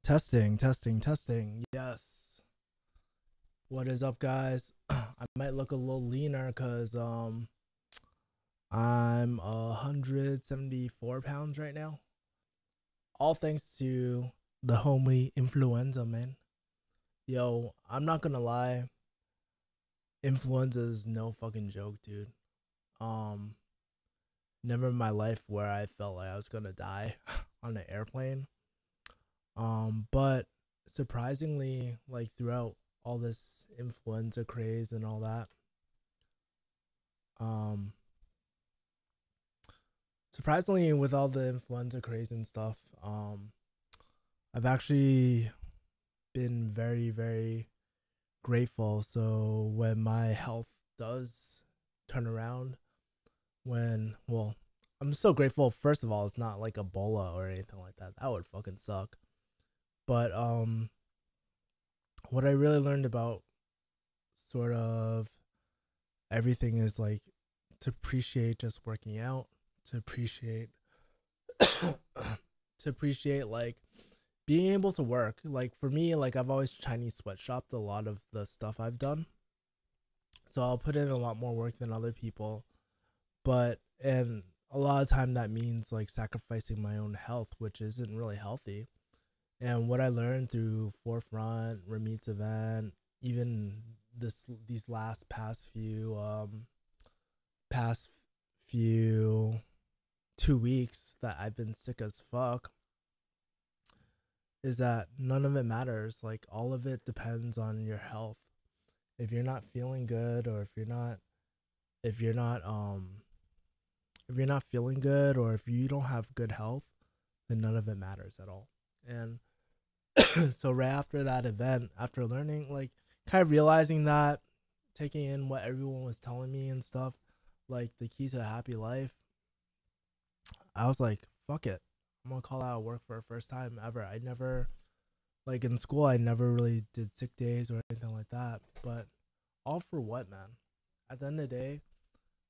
Testing, testing, testing. Yes. What is up, guys? I might look a little leaner because I'm 174 pounds right now. All thanks to the homely influenza, man. Yo, I'm not gonna lie. Influenza is no fucking joke, dude. Um, Never in my life where I felt like I was gonna die on an airplane. But surprisingly, like throughout all this influenza craze and all that, um, surprisingly with all the influenza craze and stuff, I've actually been very, very grateful. So when my health does turn around, I'm so grateful. First of all, it's not like Ebola or anything like that. That would fucking suck. But what I really learned about sort of everything is like to appreciate just working out, to appreciate to appreciate like being able to work. Like for me, like I've always Chinese sweatshopped a lot of the stuff I've done. So I'll put in a lot more work than other people. And a lot of time that means like sacrificing my own health, which isn't really healthy. And what I learned through Forefront, Ramit's event, even these past few 2 weeks that I've been sick as fuck, is that none of it matters. Like all of it depends on your health. If you're not feeling good, or if you're not feeling good, or if you don't have good health, then none of it matters at all. And so right after that event, after learning, like kind of realizing that, taking in what everyone was telling me and stuff, like the key to a happy life, I was like, fuck it. I'm gonna call out of work for the first time ever. I never, like in school, I never really did sick days or anything like that. But all for what, man? At the end of the day,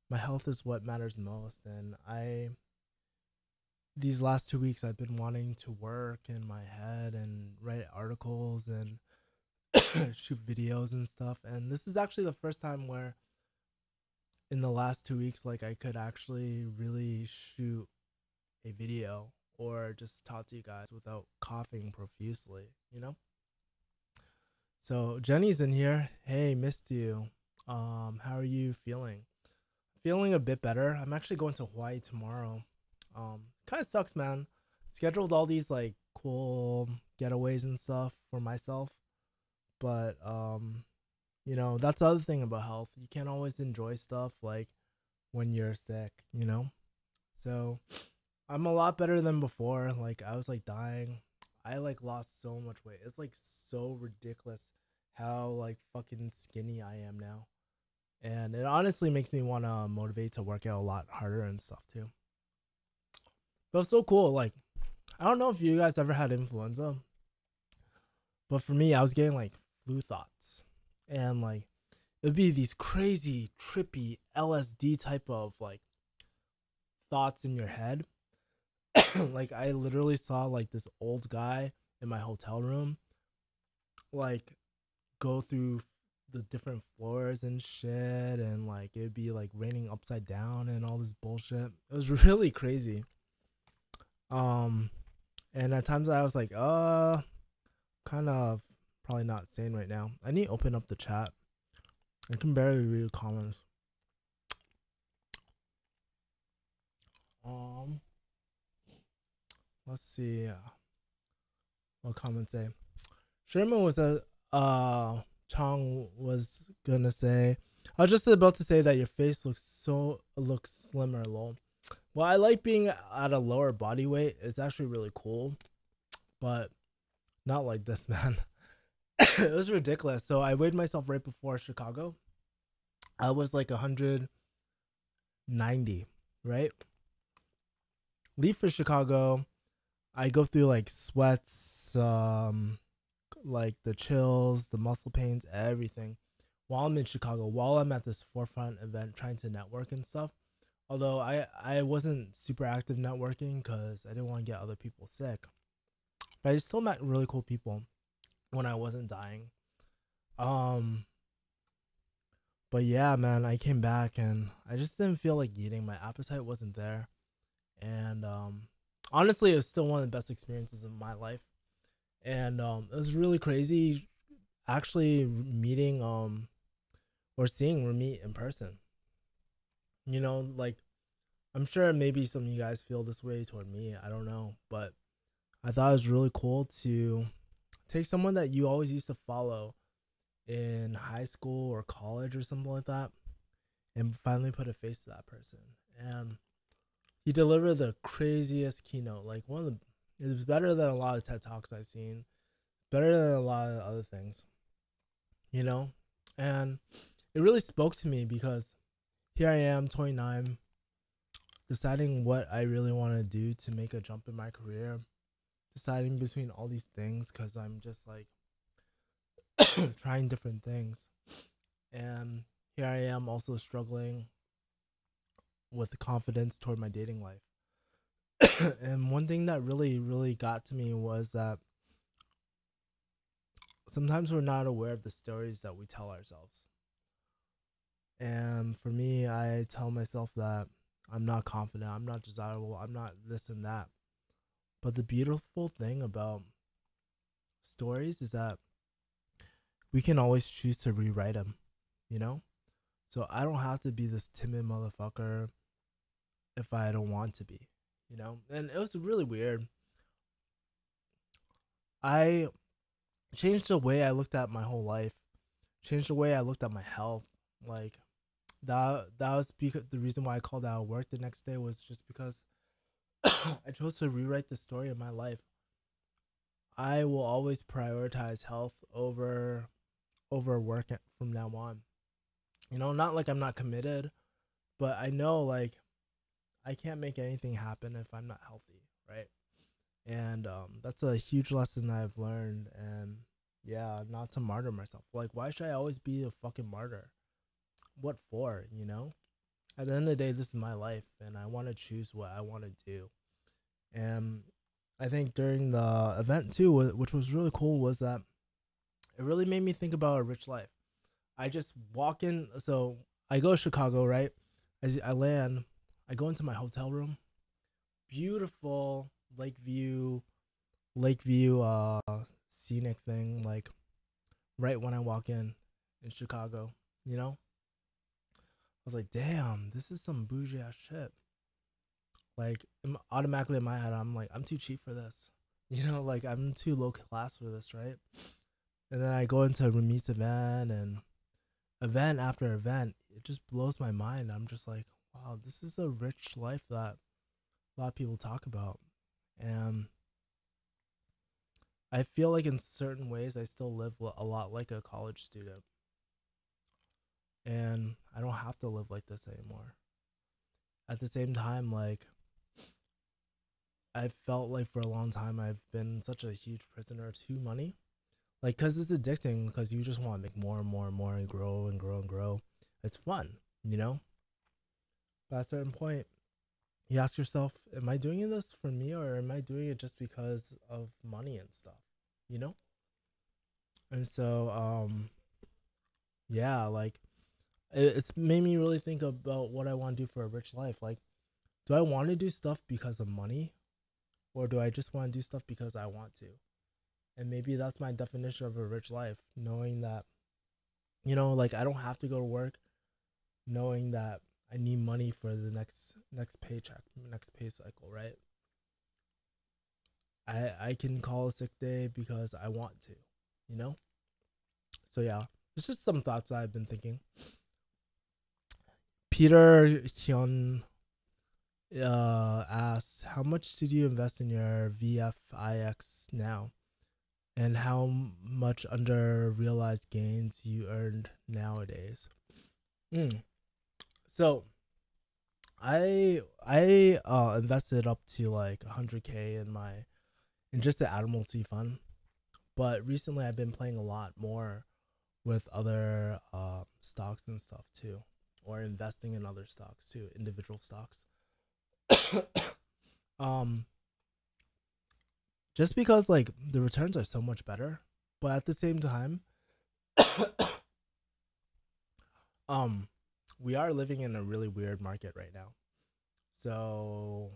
my health is what matters most. And these last 2 weeks, I've been wanting to work in my head and write articles and shoot videos and stuff. And this is actually the first time where in the last 2 weeks, like I could actually really shoot a video or just talk to you guys without coughing profusely, you know? So Jenny's in here. Hey, missed you. How are you feeling? Feeling a bit better. I'm actually going to Hawaii tomorrow. Kind of sucks, man. Scheduled all these like cool getaways and stuff for myself, but that's the other thing about health. You can't always enjoy stuff like when you're sick, you know? So I'm a lot better than before. Like I was like dying. I like lost so much weight. It's like so ridiculous how like fucking skinny I am now. And it honestly makes me want to motivate to work out a lot harder and stuff too. But it's so cool. Like, I don't know if you guys ever had influenza, but for me, I was getting like flu thoughts. And like, it would be these crazy, trippy LSD type of like thoughts in your head. Like, I literally saw like this old guy in my hotel room, like, go through the different floors and shit. And like, it'd be like raining upside down and all this bullshit. It was really crazy. And at times I was like, kind of probably not sane right now. I need to open up the chat. I can barely read the comments. Let's see what comments say. Sherman was Chong was gonna say, I was just about to say that your face looks slimmer, lol. Well, I like being at a lower body weight. It's actually really cool, but not like this, man. It was ridiculous. So I weighed myself right before Chicago. I was like 190, right? Leave for Chicago. I go through like sweats, like the chills, the muscle pains, everything while I'm in Chicago, while I'm at this Forefront event trying to network and stuff. Although I wasn't super active networking because I didn't want to get other people sick. but I still met really cool people when I wasn't dying. Um, but yeah, man, I came back and I just didn't feel like eating. My appetite wasn't there, and honestly, it was still one of the best experiences of my life. And it was really crazy actually meeting or seeing Ramit in person. You know, like I'm sure maybe some of you guys feel this way toward me. I don't know, but I thought it was really cool to take someone that you always used to follow in high school or college or something like that and finally put a face to that person. And he delivered the craziest keynote. Like one of the it was better than a lot of TED Talks I've seen. Better than a lot of other things, you know? And it really spoke to me because here I am, 29, deciding what I really want to do to make a jump in my career, deciding between all these things because I'm just like trying different things. And here I am also struggling with the confidence toward my dating life. And one thing that really, really got to me was that sometimes we're not aware of the stories that we tell ourselves. And for me, I tell myself that I'm not confident, I'm not desirable, I'm not this and that. But the beautiful thing about stories is that we can always choose to rewrite them, you know? So I don't have to be this timid motherfucker if I don't want to be, you know? And it was really weird. I changed the way I looked at my whole life, changed the way I looked at my health. Like that was because the reason why I called out of work the next day was just because I chose to rewrite the story of my life. I will always prioritize health over work from now on. You know, not like I'm not committed, but I know like I can't make anything happen if I'm not healthy, right? And that's a huge lesson I've learned. And yeah, not to martyr myself. Like, why should I always be a fucking martyr? What for? You know? At the end of the day, this is my life, and I want to choose what I want to do. And I think during the event too, which was really cool, was that it really made me think about a rich life. I just walk in. So I go to Chicago, right? As I land, I go into my hotel room. Beautiful Lakeview, Lakeview, scenic thing. Like right when I walk in Chicago, you know, I was like, damn, this is some bougie ass shit. Like automatically in my head, I'm like, I'm too cheap for this. You know, like I'm too low class for this, right? And then I go into Ramit's event and event after event, it just blows my mind. I'm just like, wow, this is a rich life that a lot of people talk about. And I feel like in certain ways, I still live a lot like a college student. And I don't have to live like this anymore. At the same time, like, I felt like for a long time I've been such a huge prisoner to money. Like, because it's addicting, because you just want to make more and more and more and grow and grow and grow. It's fun, you know? But at a certain point, you ask yourself, am I doing this for me or am I doing it just because of money and stuff, you know? And so, yeah, like, it's made me really think about what I want to do for a rich life. Like, do I want to do stuff because of money or do I just want to do stuff because I want to? And maybe that's my definition of a rich life, knowing that, you know, like I don't have to go to work, knowing that I need money for the next paycheck, next pay cycle, right? I can call a sick day because I want to, you know? So yeah, it's just some thoughts I've been thinking. Peter Hyun asks, how much did you invest in your VFIX now? And how much under realized gains you earned nowadays? Mm. So I invested up to like 100K in just the Admiralty fund, but recently I've been playing a lot more with other stocks and stuff too, or investing in other stocks too, individual stocks. um just because like the returns are so much better, but at the same time, um, we are living in a really weird market right now. So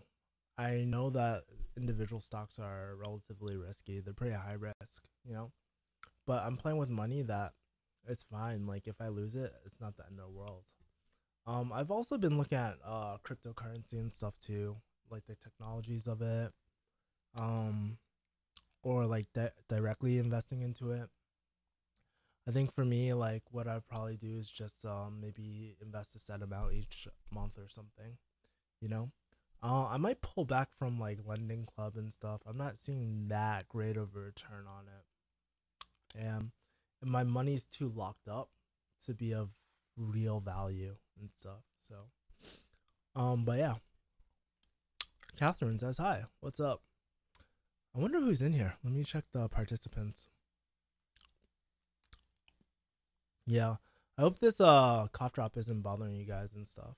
I know that individual stocks are relatively risky. They're pretty high risk, you know. But I'm playing with money that it's fine. Like if I lose it, it's not the end of the world. I've also been looking at cryptocurrency and stuff too, like the technologies of it. Um, or like directly investing into it. I think for me, like what I'd probably do is just maybe invest a set amount each month or something. You know, I might pull back from like lending club and stuff. I'm not seeing that great of a return on it, and my money's too locked up to be of real value and stuff. So, but yeah, Catherine says hi. What's up? I wonder who's in here. Let me check the participants. Yeah, I hope this cough drop isn't bothering you guys and stuff.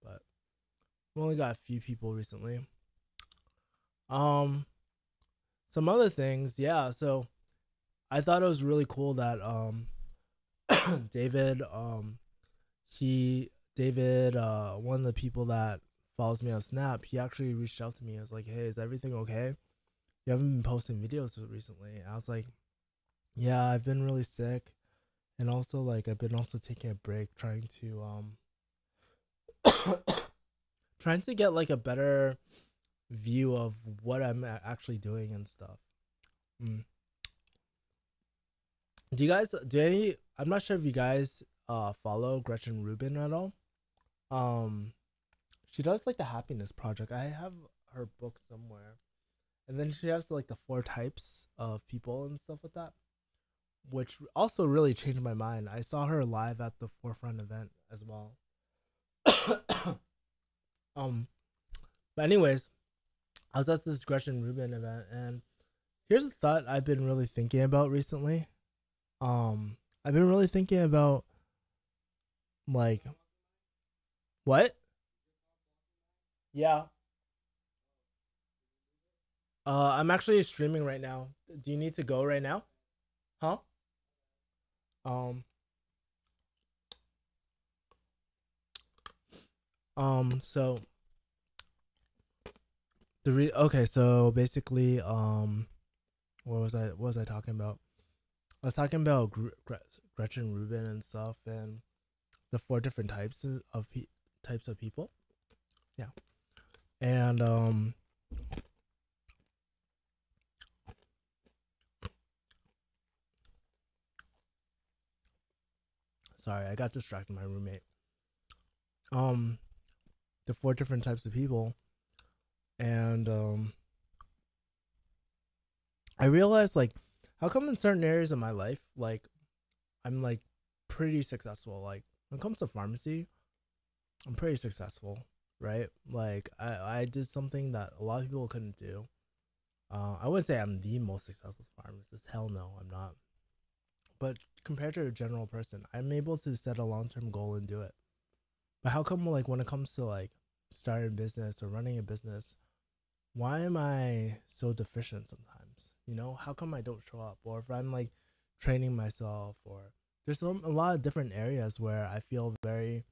But we only got a few people recently. Um, some other things, yeah. So I thought it was really cool that David David one of the people that follows me on Snap, he actually reached out to me. I was like, hey, is everything okay? You haven't been posting videos recently. And I was like, yeah, I've been really sick, and also like I've been also taking a break, trying to get like a better view of what I'm actually doing and stuff. Mm. Do you guys do any? I'm not sure if you guys follow Gretchen Rubin at all. Um, she does like the Happiness Project. I have her book somewhere, and then she has like the 4 types of people and stuff like that, which also really changed my mind. I saw her live at the Forefront event as well. um, but anyways, I was at this Gretchen Rubin event, and here's a thought I've been really thinking about recently. I've been really thinking about like what? Yeah. I'm actually streaming right now. Do you need to go right now? Huh? Um, so okay, so basically, what was I talking about? I was talking about Gretchen Rubin and stuff, and the 4 different types of people. Yeah, and sorry, I got distracted. My roommate. Um, the 4 different types of people, and I realized like, how come in certain areas of my life, like I'm like pretty successful. Like when it comes to pharmacy, I'm pretty successful, right? Like I did something that a lot of people couldn't do. I wouldn't say I'm the most successful pharmacist. Hell no, I'm not. But compared to a general person, I'm able to set a long term goal and do it. But how come like when it comes to like starting a business or running a business, why am I so deficient sometimes? You know, how come I don't show up? Or if I'm like training myself, or there's a lot of different areas where I feel very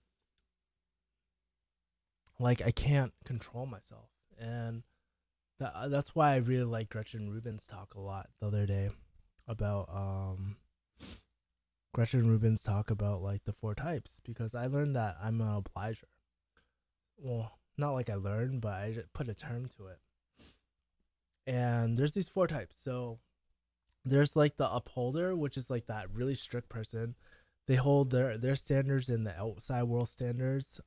like I can't control myself. And that's why I really like Gretchen Rubin's talk a lot the other day about Gretchen Rubin's talk about like the 4 types, because I learned that I'm an obliger. Well, not like I learned, but I just put a term to it. And there's these 4 types. So there's like the upholder, which is like that really strict person. They hold their standards and the outside world standards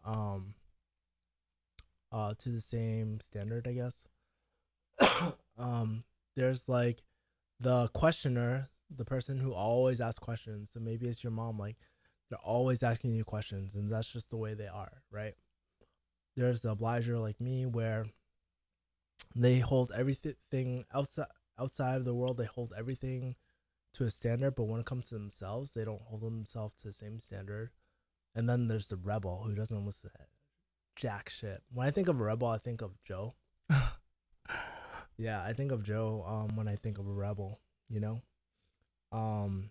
to the same standard, I guess. There's like the questioner, the person who always asks questions. So maybe it's your mom, like they're always asking you questions, and that's just the way they are, right? There's the obliger like me, where they hold everything outside of the world. They hold everything to a standard, but when it comes to themselves, they don't hold themselves to the same standard. And then there's the rebel who doesn't listen to jack shit. When I think of a rebel, I think of Joe. Yeah, I think of Joe when I think of a rebel, you know? Um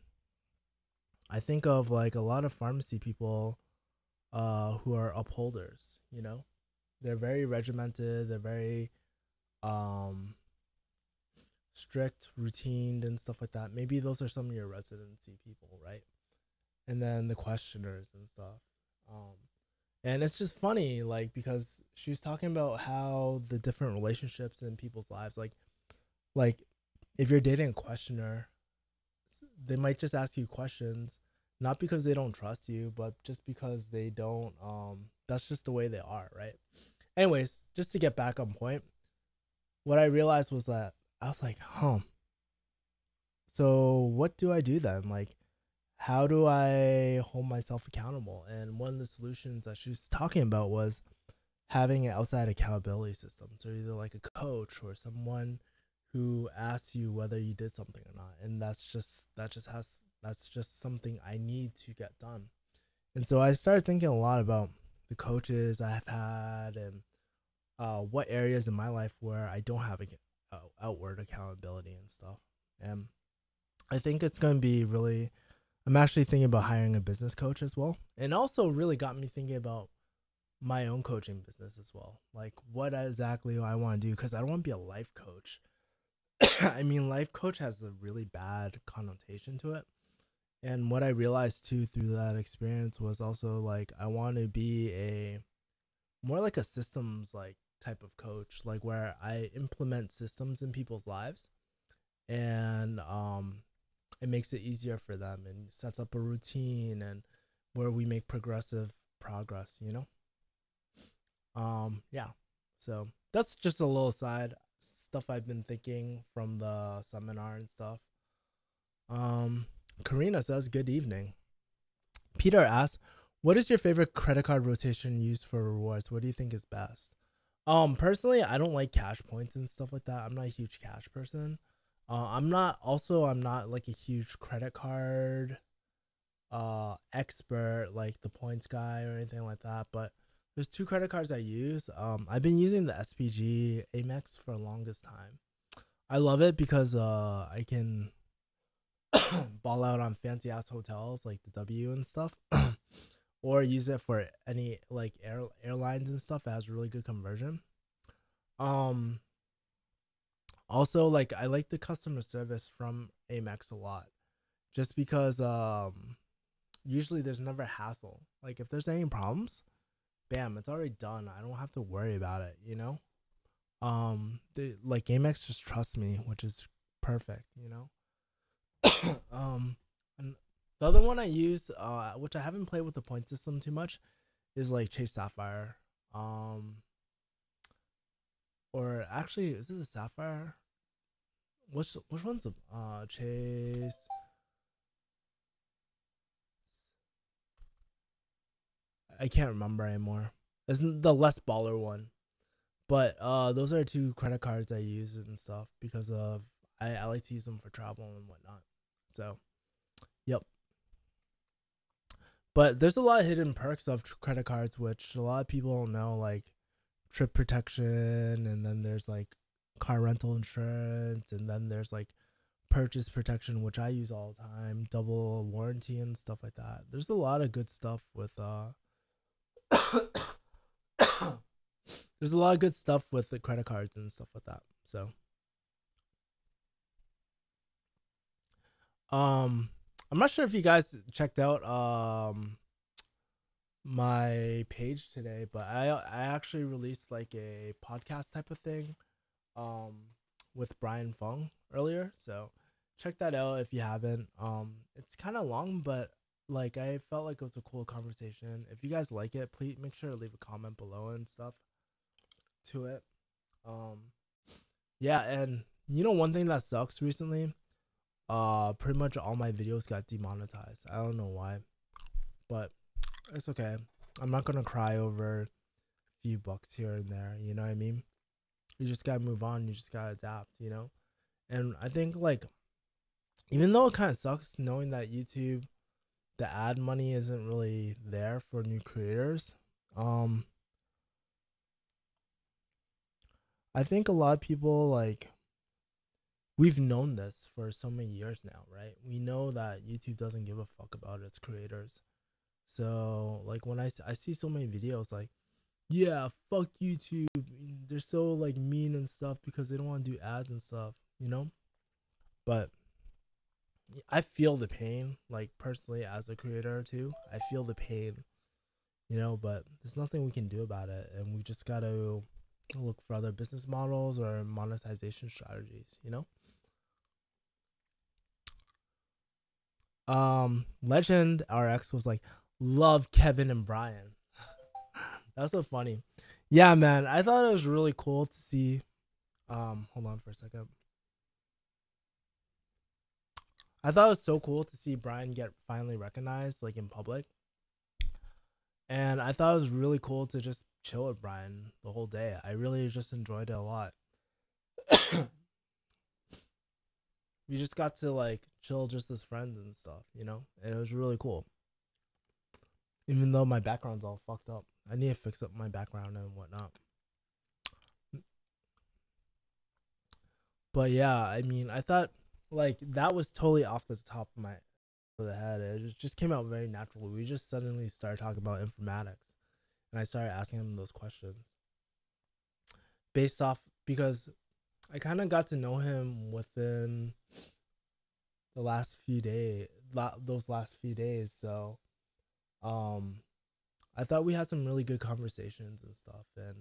I think of like a lot of pharmacy people who are upholders, you know? They're very regimented, they're very um strict, routine and stuff like that. Maybe those are some of your residency people, right? And then the questioners and stuff. Um and it's just funny like because she was talking about how the different relationships in people's lives like if you're dating a questioner, they might just ask you questions not because they don't trust you, but just because they don't that's just the way they are, right? Anyways, just to get back on point, what I realized was that I was like, so what do I do then? Like, how do I hold myself accountable? And one of the solutions that she was talking about was having an outside accountability system. So either like a coach or someone who asks you whether you did something or not. And that's just something I need to get done. And so I started thinking a lot about the coaches I've had and what areas in my life where I don't have outward accountability and stuff. And I think it's going to be really. I'm actually thinking about hiring a business coach as well, and also really got me thinking about my own coaching business as well. Like, what exactly do I want to do? Because I don't want to be a life coach. I mean, life coach has a really bad connotation to it. And what I realized too through that experience was also like I want to be a more like a systems like type of coach, like where I implement systems in people's lives and it makes it easier for them and sets up a routine and where we make progressive progress, you know? Yeah. So that's just a little side stuff I've been thinking from the seminar and stuff. Um Karina says good evening. Peter asks, what is your favorite credit card rotation used for rewards? What do you think is best? Personally, I don't like cash points and stuff like that. I'm not a huge cash person. I'm not like a huge credit card expert like the points guy or anything like that, but there's two credit cards I use. I've been using the SPG Amex for the longest time. I love it because I can ball out on fancy ass hotels like the W and stuff. Or use it for any like airlines and stuff. It has really good conversion. Um Also like I like the customer service from Amex a lot. Just because usually there's never hassle. Like if there's any problems, bam, it's already done. I don't have to worry about it, you know? Like Amex just trusts me, which is perfect, you know? And the other one I use, which I haven't played with the point system too much, is like Chase Sapphire. Um, or actually, is this a Sapphire? Which one's the Chase? I can't remember anymore. It's the less baller one, but those are two credit cards I use and stuff because of I like to use them for travel and whatnot. So, yep. But there's a lot of hidden perks of credit cards, which a lot of people don't know, like trip protection, and then there's like car rental insurance, and then there's like purchase protection, which I use all the time, double warranty and stuff like that. There's a lot of good stuff with there's a lot of good stuff with the credit cards and stuff like that. So um I'm not sure if you guys checked out my page today, but I actually released like a podcast type of thing um with Brian Fong earlier. So check that out if you haven't. It's kind of long, but like I felt like it was a cool conversation. If you guys like it, please make sure to leave a comment below and stuff to it. Um yeah, and you know one thing that sucks recently? Pretty much all my videos got demonetized. I don't know why, but it's okay. I'm not gonna cry over a few bucks here and there. You know what I mean? You just gotta move on. You just gotta adapt. You know. And I think like, even though it kind of sucks knowing that YouTube, the ad money isn't really there for new creators. Um, I think a lot of people like we've known this for so many years now, right? We know that YouTube doesn't give a fuck about its creators. So like when I see so many videos like, yeah, fuck YouTube, they're so like mean and stuff because they don't want to do ads and stuff, you know. But I feel the pain, like personally as a creator too. I feel the pain, you know, but there's nothing we can do about it, and we just gotta look for other business models or monetization strategies, you know. Legend RX was like, love Kevin and Brian. That's so funny. Yeah, man. I thought it was really cool to see. Hold on for a second. I thought it was so cool to see Brian get finally recognized, like in public. And I thought it was really cool to just chill with Brian the whole day. I really just enjoyed it a lot. We just got to like chill just as friends and stuff, you know? And it was really cool. Even though my background's all fucked up. I need to fix up my background and whatnot. But yeah, I mean, I thought like that was totally off the top of the head. It just came out very naturally. We just suddenly started talking about informatics, and I started asking him those questions based off because I kind of got to know him within the last few days, those last few days. So, I thought we had some really good conversations and stuff, and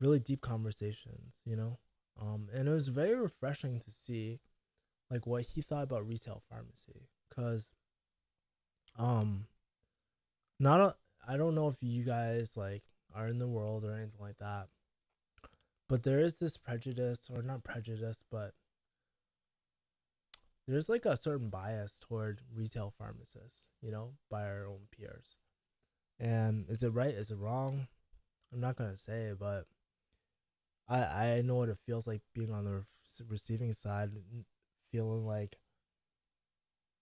really deep conversations, you know. And it was very refreshing to see like what he thought about retail pharmacy, because not a, I don't know if you guys like are in the world or anything like that, but there is this prejudice, or not prejudice, but there's like a certain bias toward retail pharmacists, you know, by our own peers. And is it right? Is it wrong? I'm not gonna say, but I know what it feels like being on the receiving side, feeling like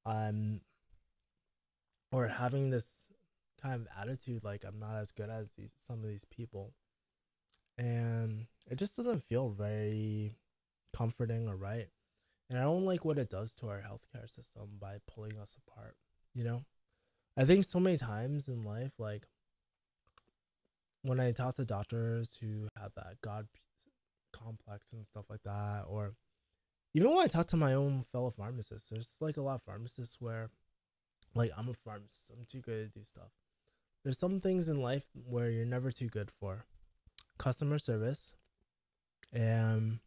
I'm, or having this kind of attitude like I'm not as good as some of these people, and it just doesn't feel very comforting or right. And I don't like what it does to our healthcare system by pulling us apart. You know, I think so many times in life, like when I talk to doctors who have that God complex and stuff like that, or even when I talk to my own fellow pharmacists, there's like a lot of pharmacists where, like, I'm a pharmacist, I'm too good to do stuff. There's some things in life where you're never too good for: customer service and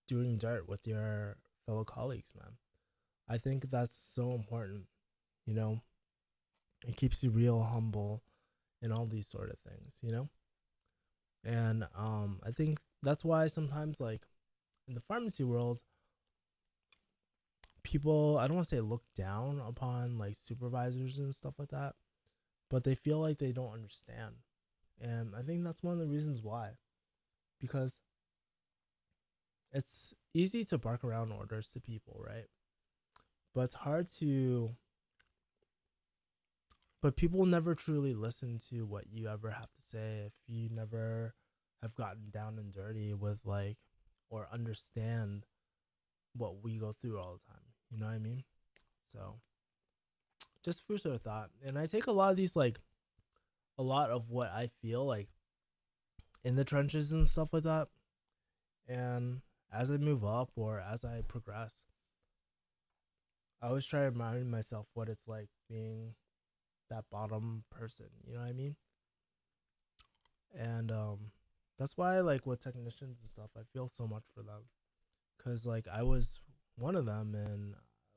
doing dirt with your fellow colleagues, man. I think that's so important, you know? It keeps you real humble and all these sort of things, you know? And I think that's why sometimes, like, in the pharmacy world, people, I don't want to say look down upon like supervisors and stuff like that, but they feel like they don't understand. And I think that's one of the reasons why, because it's easy to bark around orders to people, right? But it's hard to, but people never truly listen to what you ever have to say if you never have gotten down and dirty with, like, or understand what we go through all the time. You know what I mean? So just food for thought. And I take a lot of these, like, a lot of what I feel like in the trenches and stuff like that. And as I move up or as I progress, I always try to remind myself what it's like being that bottom person. You know what I mean? And that's why, like, with technicians and stuff, I feel so much for them, because like I was one of them, and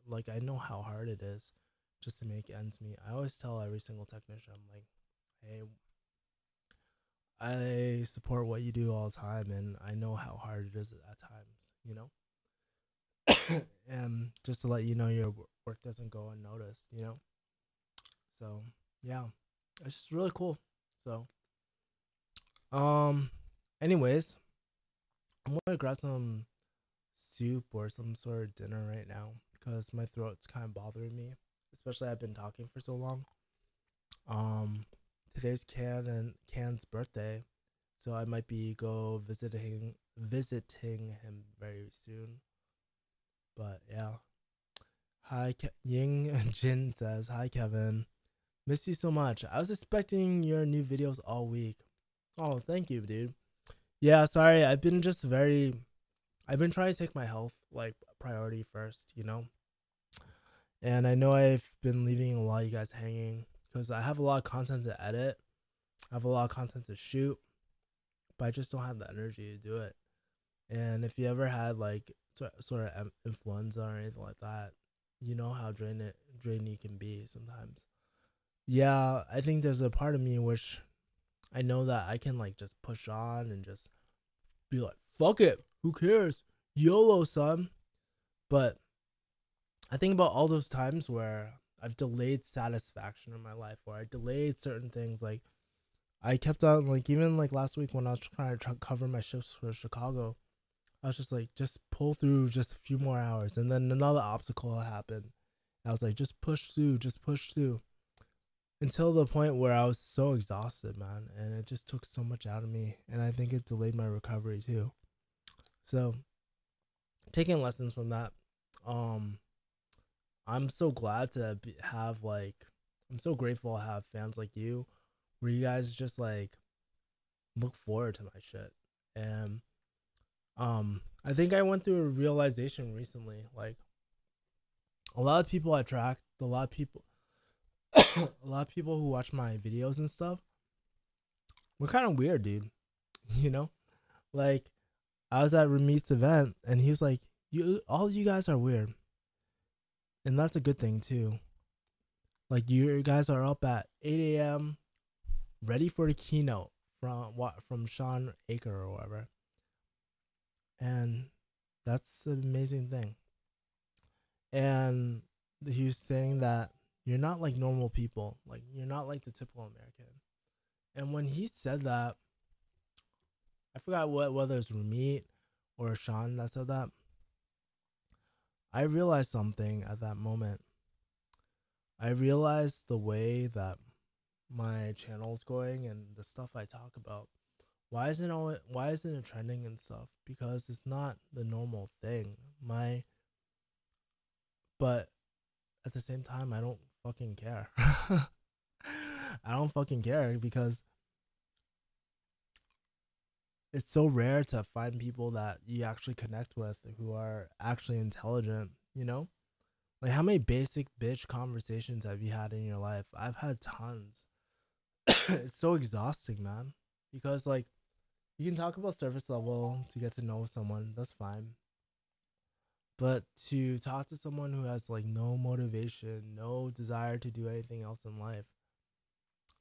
like I know how hard it is just to make ends meet. I always tell every single technician, I'm like, hey, I support what you do all the time, and I know how hard it is at times, you know. And just to let you know, your work doesn't go unnoticed, you know. So yeah, it's just really cool. So anyways, I'm gonna grab some soup or some sort of dinner right now because my throat's kind of bothering me, especially I've been talking for so long. Today's Can's birthday, so I might be visiting him very soon. But yeah. Hi, Ying Jin says, "Hi, Kevin. Miss you so much. I was expecting your new videos all week." Oh, thank you, dude. Yeah, sorry. I've been trying to take my health like priority first, you know? And I know I've been leaving a lot of you guys hanging because I have a lot of content to edit. I have a lot of content to shoot, but I just don't have the energy to do it. And if you ever had like sort of influenza or anything like that, you know how draining it can be sometimes. Yeah, I think there's a part of me which I know that I can like just push on and just be like, fuck it, who cares? YOLO, son. But I think about all those times where I've delayed satisfaction in my life, or I delayed certain things. Like I kept on, like even like last week when I was trying to cover my shifts for Chicago, I was just like, just pull through just a few more hours, and then another obstacle happened. I was like, just push through, until the point where I was so exhausted, man, and it just took so much out of me, and I think it delayed my recovery too. So, taking lessons from that, I'm so glad to have like, I'm so grateful to have fans like you, where you guys just like look forward to my shit. And I think I went through a realization recently. Like a lot of people I tracked, a lot of people a lot of people who watch my videos and stuff, we're kind of weird, dude. You know? Like I was at Ramit's event and he was like, all you guys are weird. And that's a good thing too. Like you guys are up at 8 a.m. ready for the keynote from Sean Aker or whatever. And that's an amazing thing. And he was saying that you're not like normal people. Like you're not like the typical American. And when he said that, I forgot whether it's Ramit or Sean that said that. I realized something at that moment. I realized the way that my channel's going and the stuff I talk about. Why isn't it trending and stuff? Because it's not the normal thing. But at the same time, I don't fucking care. I don't fucking care because it's so rare to find people that you actually connect with who are actually intelligent, you know? Like how many basic bitch conversations have you had in your life? I've had tons. It's so exhausting, man. Because like you can talk about surface level to get to know someone, that's fine. But to talk to someone who has like no motivation, no desire to do anything else in life,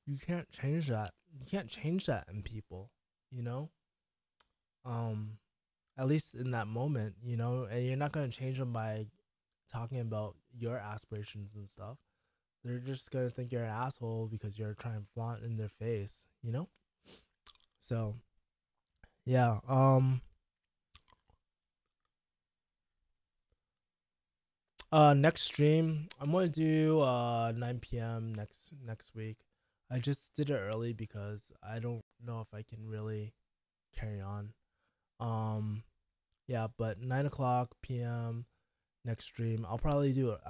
you can't change that. You can't change that in people, you know? At least in that moment, you know, and you're not gonna change them by talking about your aspirations and stuff. They're just gonna think you're an asshole because you're trying to flaunt in their face, you know? So yeah, next stream I'm gonna do 9 p.m. next week. I just did it early because I don't know if I can really carry on. Yeah, but 9 o'clock p.m. next stream. I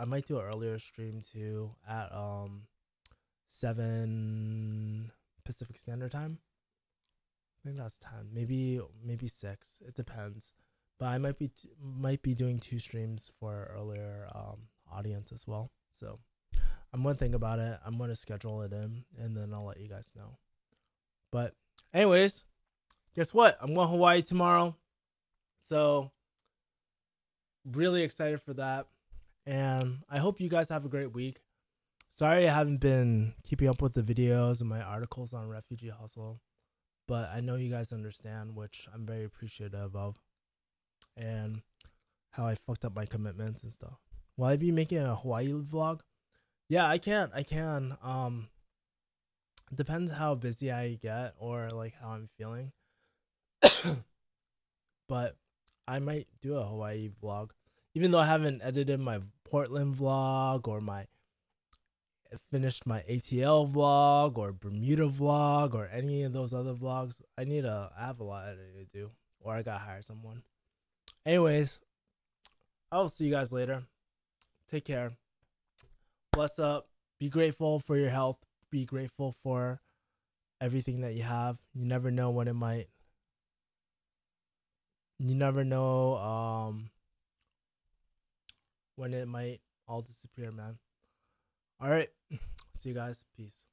might do an earlier stream too at 7 Pacific Standard Time. I think that's 10. Maybe 6. It depends. But I might be doing 2 streams for earlier audience as well. So I'm gonna think about it. I'm gonna schedule it in, and then I'll let you guys know. But anyways, guess what? I'm going to Hawaii tomorrow. So really excited for that. And I hope you guys have a great week. Sorry I haven't been keeping up with the videos and my articles on Refugee Hustle, but I know you guys understand, which I'm very appreciative of, and how I fucked up my commitments and stuff. Will I be making a Hawaii vlog? Yeah, I can. It depends how busy I get or like how I'm feeling. But I might do a Hawaii vlog, even though I haven't edited my Portland vlog or finished my ATL vlog or Bermuda vlog or any of those other vlogs. I have a lot of editing to do. or I gotta hire someone. Anyways, I'll see you guys later. Take care. Bless up. Be grateful for your health. Be grateful for everything that you have. You never know when it might. You never know when it might all disappear, man. All right. See you guys. Peace.